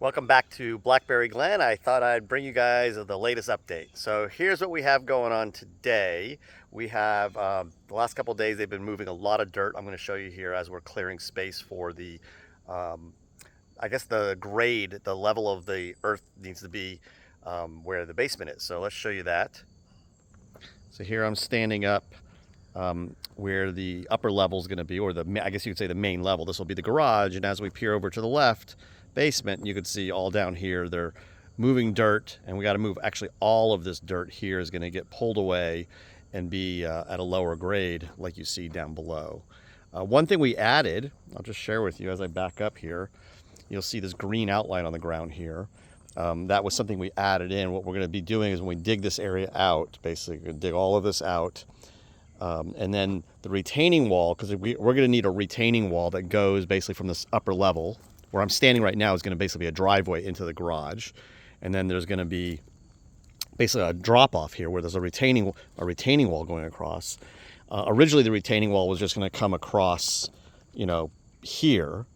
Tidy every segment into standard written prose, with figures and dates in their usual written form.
Welcome back to Blackberry Glen. I thought I'd bring you guys the latest update. So here's what we have going on today. We have the last couple of days they've been moving a lot of dirt. I'm going to show you here as we're clearing space for the, I guess the grade, the level of the earth needs to be where the basement is. So let's show you that. So here I'm standing up where the upper level is going to be, or I guess you could say the main level. This will be the garage, and as we peer over to the left, basement, you can see all down here they're moving dirt, and we got to move actually all of this dirt here is going to get pulled away and be at a lower grade like you see down below. One thing we added, I'll just share with you as I back up here, you'll see this green outline on the ground here. That was something we added in. What we're going to be doing is when we dig this area out, basically we're going to dig all of this out, and then the retaining wall, because we're going to need a retaining wall that goes basically from this upper level where I'm standing right now is going to basically be a driveway into the garage. And then there's going to be basically a drop off here where there's a retaining wall going across. Originally the retaining wall was just going to come across, here,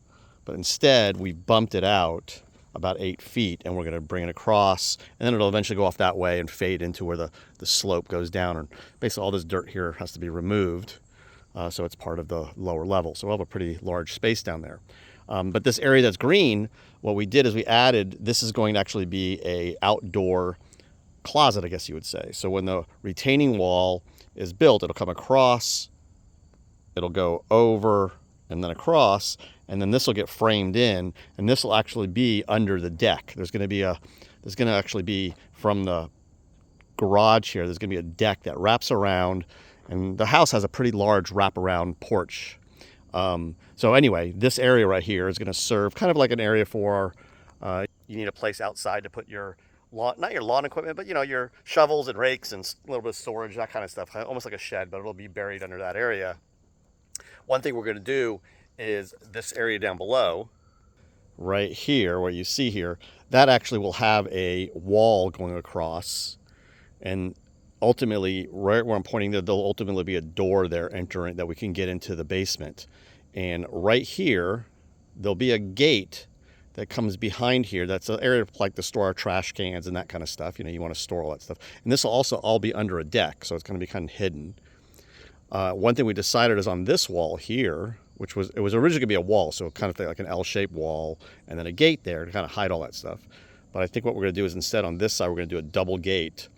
but instead we bumped it out about 8 feet, and we're going to bring it across, and then it'll eventually go off that way and fade into where the slope goes down. And basically all this dirt here has to be removed, so it's part of the lower level. So we'll have a pretty large space down there. But this area that's green, what we did is we added, this is going to actually be a outdoor closet, I guess you would say. So when the retaining wall is built, it'll come across, it'll go over and then across, and then this will get framed in, and this will actually be under the deck. There's going to actually be from the garage here, there's going to be a deck that wraps around, and the house has a pretty large wraparound porch. So anyway, this area right here is going to serve kind of like an area for, you need a place outside to put your lawn, not your lawn equipment, but your shovels and rakes and a little bit of storage, that kind of stuff, almost like a shed, but it'll be buried under that area. One thing we're going to do is this area down below, right here, where you see here, that actually will have a wall going across, and ultimately, right where I'm pointing there, there'll ultimately be a door there entering that we can get into the basement. And right here, there'll be a gate that comes behind here. That's an area like to store our trash cans and that kind of stuff. You want to store all that stuff. And this will also all be under a deck, so it's going to be kind of hidden. One thing we decided is on this wall here, it was originally going to be a wall, so kind of like an L-shaped wall, and then a gate there to kind of hide all that stuff. But I think what we're going to do is instead on this side, we're going to do a double gate.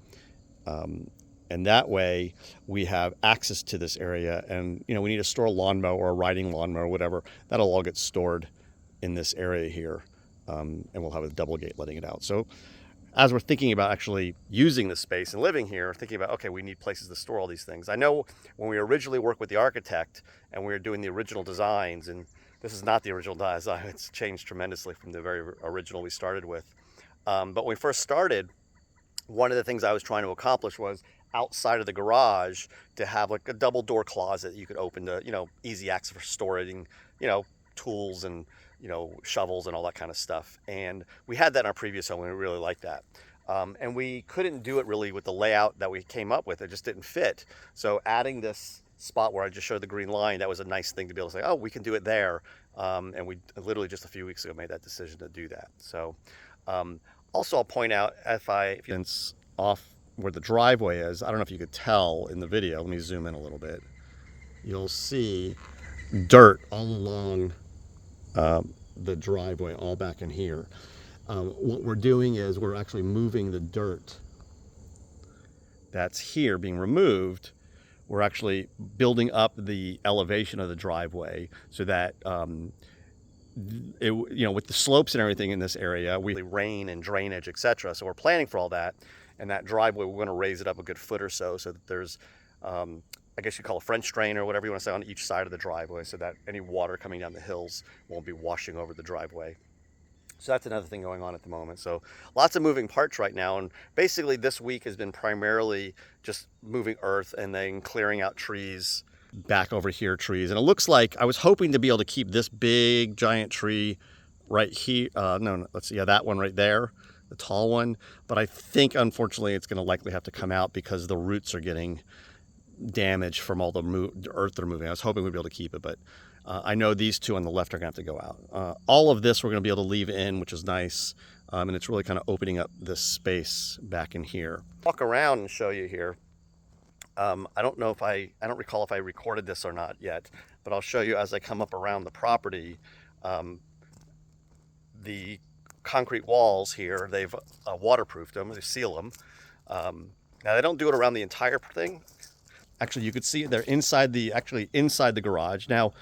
And that way we have access to this area, and we need to store a lawnmower or a riding lawnmower or whatever. That'll all get stored in this area here, and we'll have a double gate letting it out. So as we're thinking about actually using the space and living here, thinking about, okay, we need places to store all these things. I know when we originally worked with the architect and we were doing the original designs, and this is not the original design, it's changed tremendously from the very original we started with. But when we first started, one of the things I was trying to accomplish was outside of the garage to have like a double door closet you could open to, easy access for storing, tools and, shovels and all that kind of stuff. And we had that in our previous home, and we really liked that. And we couldn't do it really with the layout that we came up with. It just didn't fit. So adding this spot where I just showed the green line, that was a nice thing to be able to say, oh, we can do it there. And we literally just a few weeks ago made that decision to do that. So also I'll point out, if it's off where the driveway is, I don't know if you could tell in the video, let me zoom in a little bit. You'll see dirt all along the driveway, all back in here. What we're doing is we're actually moving the dirt that's here being removed. We're actually building up the elevation of the driveway so that with the slopes and everything in this area, we rain and drainage, etc. So we're planning for all that. And that driveway, we're going to raise it up a good foot or so that there's, I guess you call a French drain or whatever you want to say on each side of the driveway, so that any water coming down the hills won't be washing over the driveway. So that's another thing going on at the moment. So lots of moving parts right now. And basically this week has been primarily just moving earth and then clearing out trees. Back over here, trees. And it looks like I was hoping to be able to keep this big giant tree right here. No, let's see. Yeah, that one right there, the tall one. But I think unfortunately it's going to likely have to come out because the roots are getting damaged from all the earth they're moving. I was hoping we'd be able to keep it, but I know these two on the left are going to have to go out. All of this we're going to be able to leave in, which is nice. And it's really kind of opening up this space back in here. Walk around and show you here. I don't know if I don't recall if I recorded this or not yet, but I'll show you as I come up around the property. The concrete walls here, they've waterproofed them, they seal them. Now they don't do it around the entire thing. Actually, you could see they're inside the garage. Now,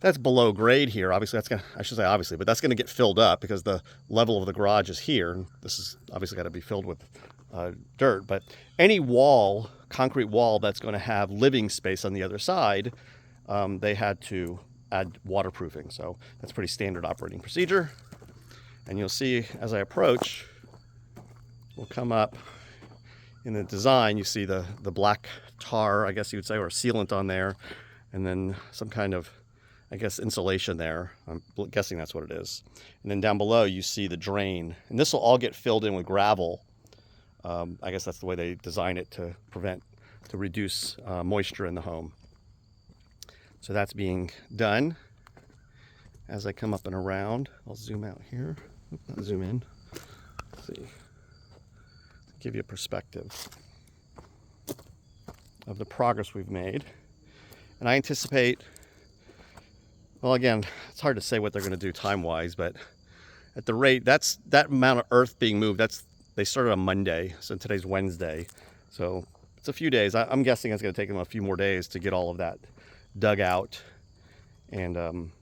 that's below grade here. Obviously, I should say obviously, but that's gonna get filled up because the level of the garage is here. This is obviously gotta be filled with dirt, but any wall, concrete wall that's gonna have living space on the other side, they had to add waterproofing. So that's pretty standard operating procedure. And you'll see as I approach, we'll come up in the design, you see the black tar, I guess you would say, or sealant on there, and then some kind of, I guess, insulation there. I'm guessing that's what it is. And then down below you see the drain, and this will all get filled in with gravel. I guess that's the way they design it to reduce moisture in the home. So that's being done. As I come up and around, I'll zoom out here. Not zoom in. Let's see. Give you a perspective of the progress we've made. And I anticipate, well, again, it's hard to say what they're going to do time-wise, but at the rate, that amount of earth being moved, they started on Monday, so today's Wednesday. So it's a few days. I'm guessing it's going to take them a few more days to get all of that dug out. And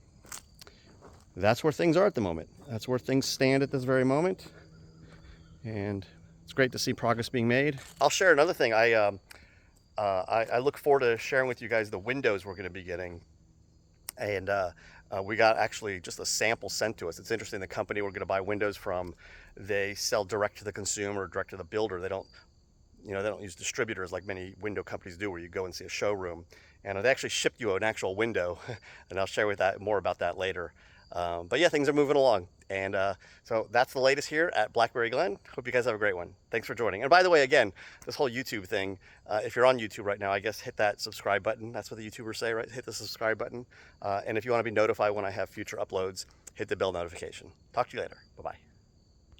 that's where things are at the moment. That's where things stand at this very moment. And it's great to see progress being made. I'll share another thing. I look forward to sharing with you guys the windows we're going to be getting. And we got actually just a sample sent to us. It's interesting, the company we're going to buy windows from, they sell direct to the consumer, direct to the builder. They don't use distributors like many window companies do, where you go and see a showroom. And they actually shipped you an actual window, and I'll share more about that later. But yeah, things are moving along. And so that's the latest here at Blackberry Glen. Hope you guys have a great one. Thanks for joining. And by the way, again, this whole YouTube thing, if you're on YouTube right now, I guess hit that subscribe button. That's what the YouTubers say, right? Hit the subscribe button. And if you want to be notified when I have future uploads, hit the bell notification. Talk to you later. Bye-bye.